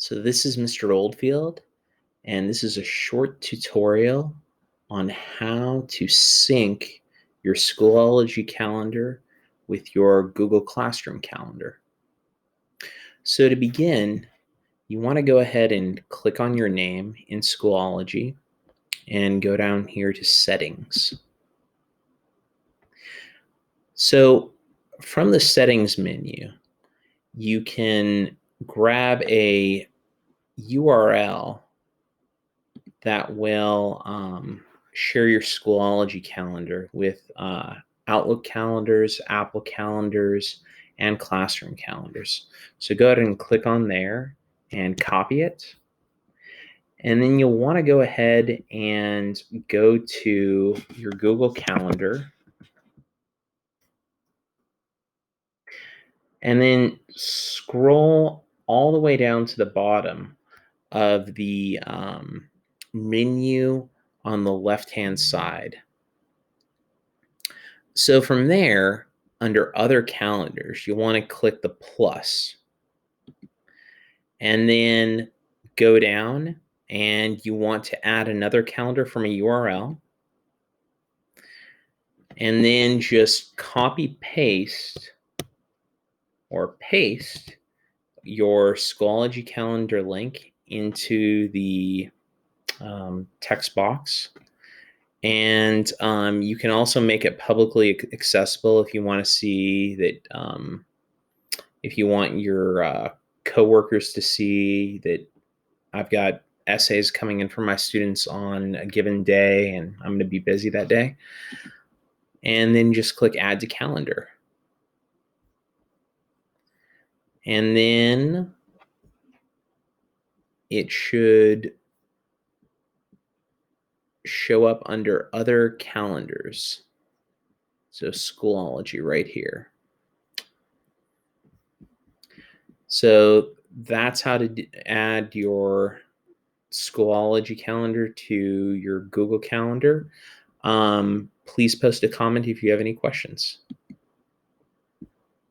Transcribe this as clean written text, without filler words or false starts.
So this is Mr. Oldfield, and this is a short tutorial on how to sync your Schoolology calendar with your Google Classroom calendar. So to begin, you want to go ahead and click on your name in Schoolology and go down here to Settings. So from the Settings menu, you can grab a URL that will share your Schoolology calendar with Outlook calendars, Apple calendars, and classroom calendars. So go ahead and click on there and copy it. And then you'll want to go ahead and go to your Google Calendar. And then scroll all the way down to the bottom of the menu on the left-hand side. So from there, under Other Calendars, you want to click the plus. And then go down and you want to add another calendar from a URL. And then just copy paste or paste your Schoolology calendar link into the text box. And you can also make it publicly accessible if you want to see that, if you want your coworkers to see that I've got essays coming in from my students on a given day and I'm going to be busy that day. And then just click Add to Calendar. And then it should show up under Other Calendars. So Schoolology right here. So that's how to add your Schoolology calendar to your Google Calendar. Please post a comment if you have any questions.